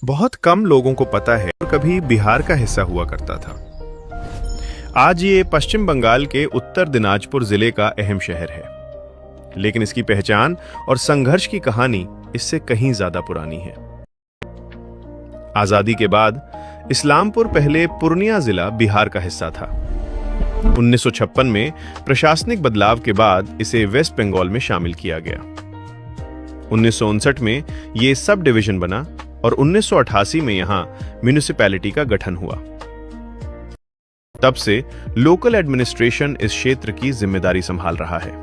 बहुत कम लोगों को पता है और कभी बिहार का हिस्सा हुआ करता था। आज ये पश्चिम बंगाल के उत्तर दिनाजपुर जिले का अहम शहर है, लेकिन इसकी पहचान और संघर्ष की कहानी इससे कहीं ज्यादा पुरानी है। आजादी के बाद इस्लामपुर पहले पूर्णिया जिला बिहार का हिस्सा था। 1956 में प्रशासनिक बदलाव के बाद इसे वेस्ट बंगाल में शामिल किया गया। 1959 में ये सब डिवीजन बना और 1988 में यहां म्युनिसिपैलिटी का गठन हुआ। तब से लोकल एडमिनिस्ट्रेशन इस क्षेत्र की जिम्मेदारी संभाल रहा है।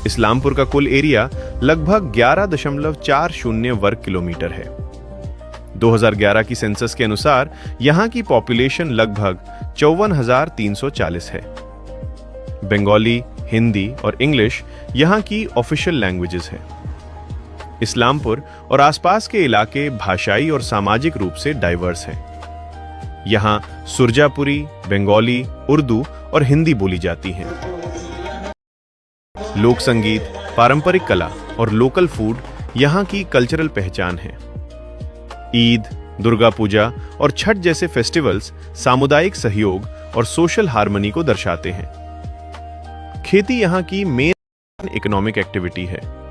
इस्लामपुर का कुल एरिया लगभग 11.40 वर्ग किलोमीटर है। 2011 की सेंसस के अनुसार यहां की पॉपुलेशन लगभग 54,340 है। बंगाली, हिंदी और इंग्लिश यहां की ऑफिशियल लैंग्वेजेस हैं। इस्लामपुर और आसपास के इलाके भाषाई और सामाजिक रूप से डाइवर्स हैं। यहां सुरजापुरी, बंगाली, उर्दू और हिंदी बोली जाती हैं। लोक संगीत, पारंपरिक कला और लोकल फूड यहां की कल्चरल पहचान है। ईद, दुर्गा पूजा और छठ जैसे फेस्टिवल्स सामुदायिक सहयोग और सोशल हार्मनी को दर्शाते हैं। खेती यहां की मेन इकोनॉमिक एक्टिविटी है।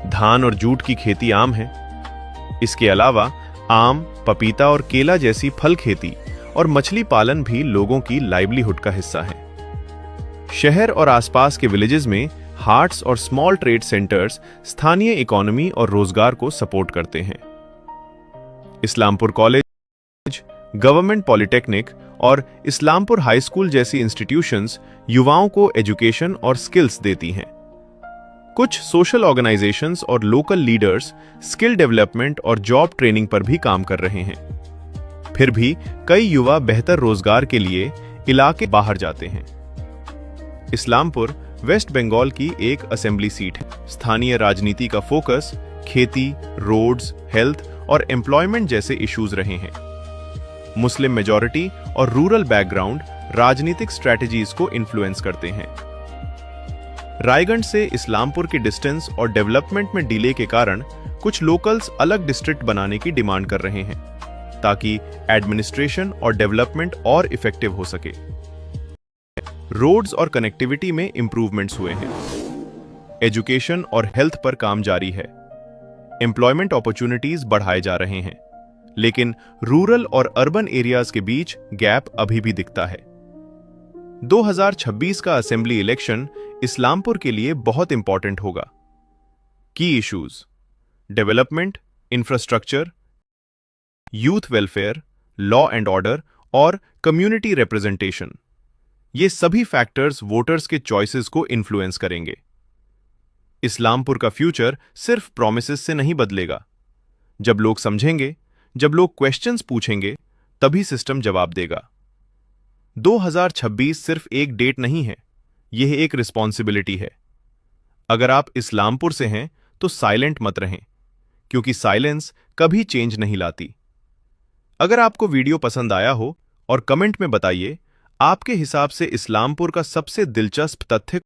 धान और जूट की खेती आम है। इसके अलावा आम, पपीता और केला जैसी फल खेती और मछली पालन भी लोगों की लाइवलीहुड का हिस्सा है। शहर और आसपास के विलेजेस में हाट्स और स्मॉल ट्रेड सेंटर्स स्थानीय इकोनॉमी और रोजगार को सपोर्ट करते हैं। इस्लामपुर कॉलेज, गवर्नमेंट पॉलिटेक्निक और इस्लामपुर हाई स्कूल जैसी इंस्टीट्यूशंस युवाओं को एजुकेशन और स्किल्स देती हैं। कुछ सोशल ऑर्गेनाइजेशंस और लोकल लीडर्स स्किल डेवलपमेंट और जॉब ट्रेनिंग पर भी काम कर रहे हैं। फिर भी कई युवा बेहतर रोजगार के लिए इलाके बाहर जाते हैं। इस्लामपुर वेस्ट बंगाल की एक असेंबली सीट है। स्थानीय राजनीति का फोकस खेती, रोड्स, हेल्थ और एम्प्लॉयमेंट जैसे इश्यूज रहे हैं। मुस्लिम मेजॉरिटी और रूरल बैकग्राउंड राजनीतिक स्ट्रेटजीज को इन्फ्लुएंस करते हैं। रायगढ़ से इस्लामपुर की डिस्टेंस और डेवलपमेंट में डिले के कारण कुछ लोकल्स अलग डिस्ट्रिक्ट बनाने की डिमांड कर रहे हैं, ताकि एडमिनिस्ट्रेशन और डेवलपमेंट और इफेक्टिव हो सके। रोड्स और कनेक्टिविटी में इंप्रूवमेंट्स हुए हैं। एजुकेशन और हेल्थ पर काम जारी है। एम्प्लॉयमेंट अपॉर्चुनिटीज बढ़ाए जा रहे हैं, लेकिन रूरल और अर्बन एरियाज के बीच गैप अभी भी दिखता है। 2026 का असेंबली इलेक्शन इस्लामपुर के लिए बहुत इंपॉर्टेंट होगा। की issues: development, infrastructure, youth welfare, law and order और कम्युनिटी रिप्रेजेंटेशन। ये सभी फैक्टर्स वोटर्स के चॉइसेस को इन्फ्लुएंस करेंगे। इस्लामपुर का फ्यूचर सिर्फ प्रॉमिसेस से नहीं बदलेगा। जब लोग समझेंगे, जब लोग क्वेश्चंस पूछेंगे, तभी सिस्टम जवाब देगा। 2026 सिर्फ एक डेट नहीं है, यह एक रिस्पॉन्सिबिलिटी है। अगर आप इस्लामपुर से हैं तो साइलेंट मत रहें, क्योंकि साइलेंस कभी चेंज नहीं लाती। अगर आपको वीडियो पसंद आया हो और कमेंट में बताइए आपके हिसाब से इस्लामपुर का सबसे दिलचस्प तथ्य